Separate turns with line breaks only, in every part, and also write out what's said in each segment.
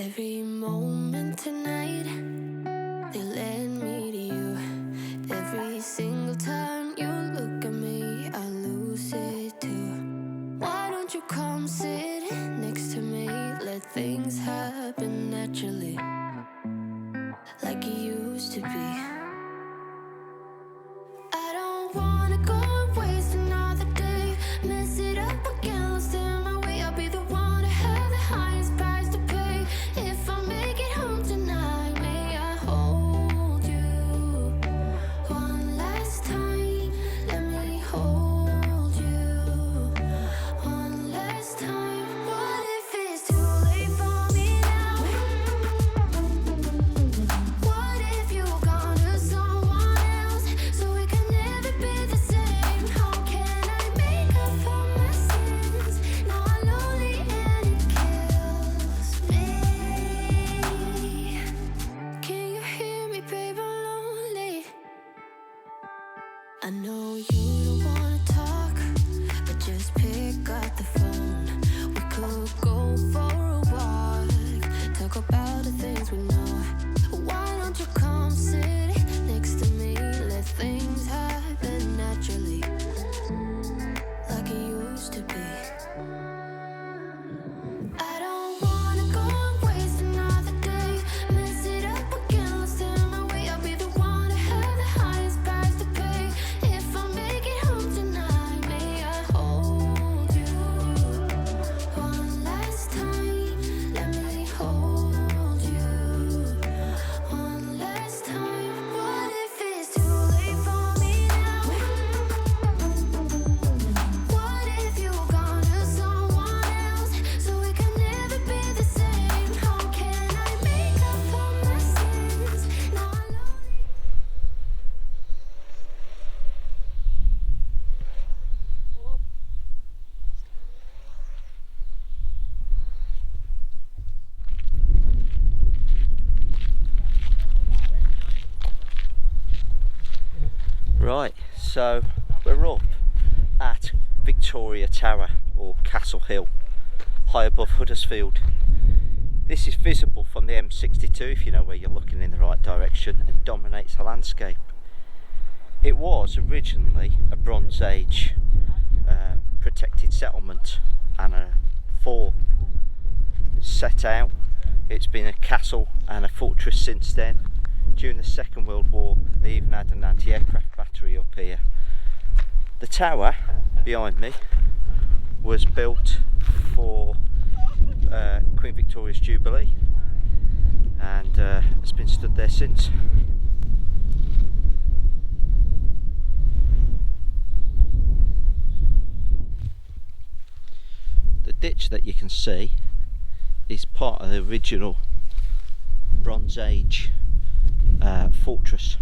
Every moment tonight, they led me to you. Every single time you look at me, I lose it too. Why don't you come sit next to me? Let things happen naturally, like it used to be. I don't wanna go and waste another day, mess it up again, lost in my way. I'll be the one to have the highest price to pay. If I make it home tonight, may I hold you one last time? Let me hold you one last time. What if it's too late for me now? What if you're gone to someone else, so we can never be the same? How can I make up for my sins? Now I'm lonely and it kills me. Can you hear me, babe? I'm lonely. I know you don't wanna talk, but just pick up the phone. We could go for a walk, talk about the things we know. Why don't you come sit next to me? Let things happen naturally, like it used to be. I don't wanna go and waste another day, mess it up again, lost in my way. I'll be the one to have the highest price to pay. If I make it home tonight, may I hold you one last time? Let me hold you one last time. What if it's too late for me now? What if you're gone to someone else, so we can never be the same? How can I make up for my sins? Now I'm lonely.
Right, so we're up at Victoria Tower, or Castle Hill, high above Huddersfield. This is visible from the M62 if you know where you're looking in the right direction, and dominates the landscape. It was originally a Bronze Age protected settlement and a fort set out. It's been a castle and a fortress since then. During the Second World War they even had an anti-aircraft battery up here. The tower behind me was built for Queen Victoria's Jubilee, and has been stood there since. The ditch that you can see is part of the original Bronze Age fortress.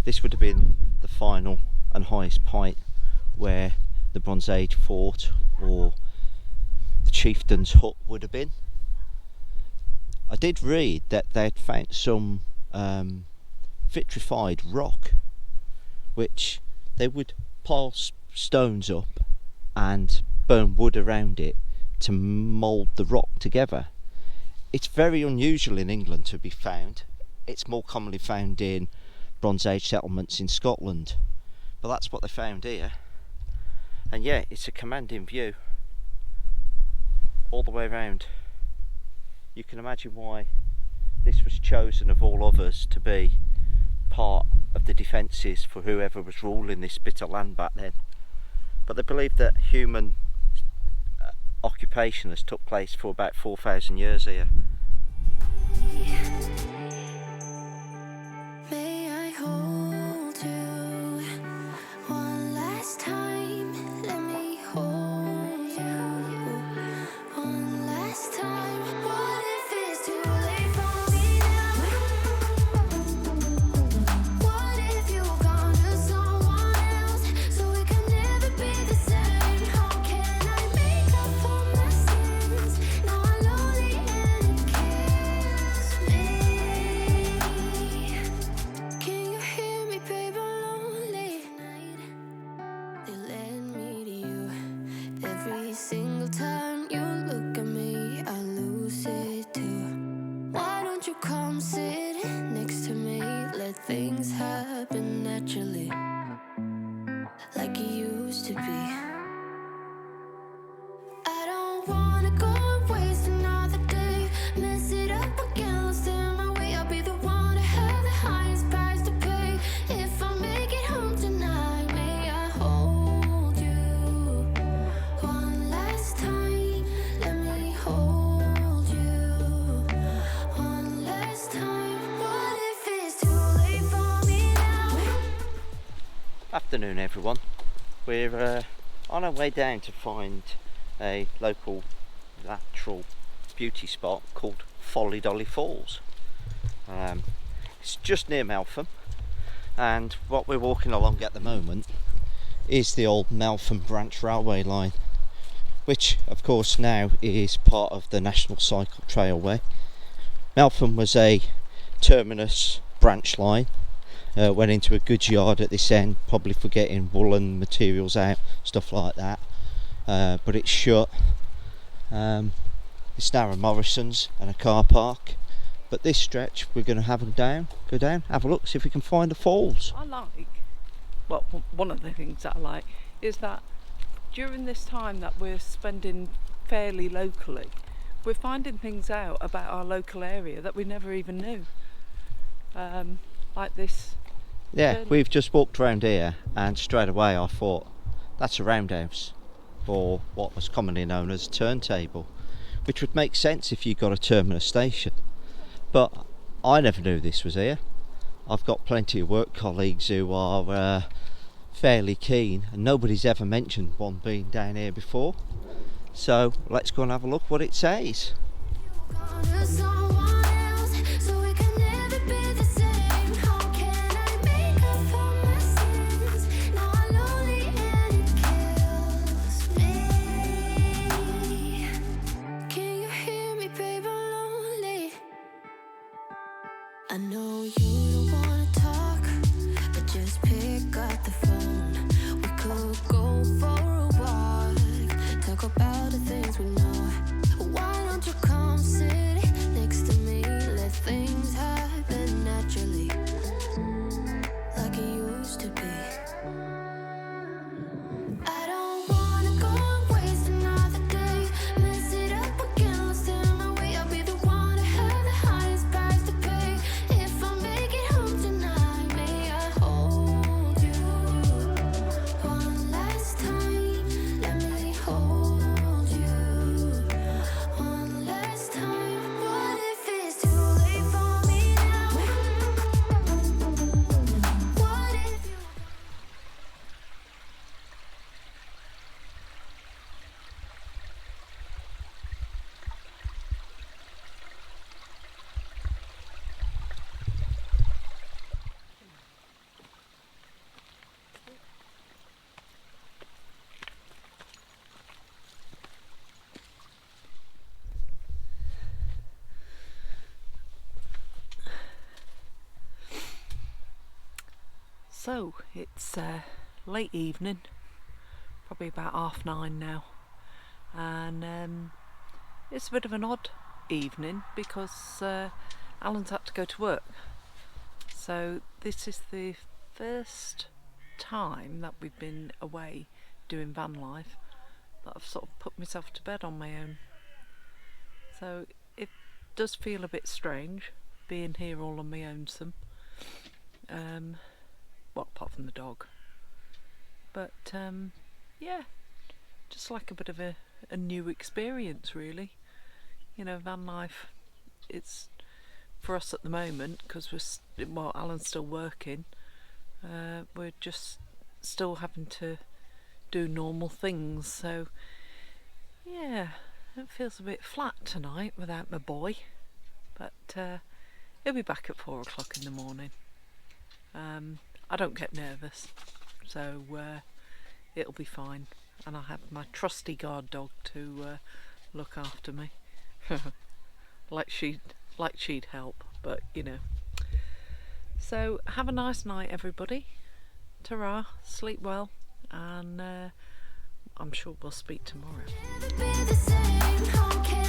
This would have been the final and highest point where the Bronze Age fort or the chieftain's hut would have been. I did read that they'd found some vitrified rock, which they would pile stones up and burn wood around it to mould the rock together. It's very unusual in England to be found. It's more commonly found in Bronze Age settlements in Scotland, but that's what they found here. And yeah, it's a commanding view all the way around. You can imagine why this was chosen of all others to be part of the defences for whoever was ruling this bit of land back then. But they believe that human occupation has took place for about 4,000 years here.
May I hold you one last time? Let me hold you one last time. What if it's too late for me now? What if you're gone to someone else, so we can never be the same? How can I make up for my sins? Now I'm lonely and it kills me.
Afternoon everyone. We're on our way down to find a local natural beauty spot called Folly Dolly Falls. It's just near Meltham, and what we're walking along at the moment is the old Meltham branch railway line, which of course now is part of the National Cycle Trailway. Meltham was a terminus branch line. Went into a goods yard at this end, probably for getting woolen materials out, stuff like that, but it's shut. It's now a Morrison's and a car park, but this stretch we're going to have go down, have a look, see if we can find the falls.
One of the things that I like is that during this time that we're spending fairly locally, we're finding things out about our local area that we never even knew, like this.
Yeah, we've just walked around here and straight away I thought that's a roundhouse, or what was commonly known as a turntable, which would make sense if you got a terminus station, but I never knew this was here. I've got plenty of work colleagues who are fairly keen, and nobody's ever mentioned one being down here before, so let's go and have a look what it says.
Gonna someone else, so we can never be the same. How can I make up for my sins? Now I'm lonely and it kills me. Can you hear me, babe? I'm lonely. I know you don't wanna talk, but just pick up the phone. We could go for a walk, talk about the things we know. Why don't you come sit next to me? Let things happen naturally, like it used to be. I don't wanna go and waste another day, mess it up again, lost in my way. I'll be the one to have the highest price to pay. If I make it home tonight, may I hold you one last time? Let me hold you one last time. What if it's too late for me now? What if you
So it's late evening, probably about 9:30 now, and it's a bit of an odd evening because Alan's had to go to work. So this is the first time that we've been away doing van life that I've sort of put myself to bed on my own. So it does feel a bit strange being here all on my own. Well, apart from the dog, but yeah, just like a bit of a new experience really. You know, van life, it's for us at the moment because Alan's still working, we're just still having to do normal things, so yeah, it feels a bit flat tonight without my boy, but he'll be back at 4 o'clock in the morning. I don't get nervous, so it'll be fine, and I have my trusty guard dog to look after me. like she'd help, but you know. So have a nice night everybody, ta-ra, sleep well, and I'm sure we'll speak tomorrow.
never be the same? How can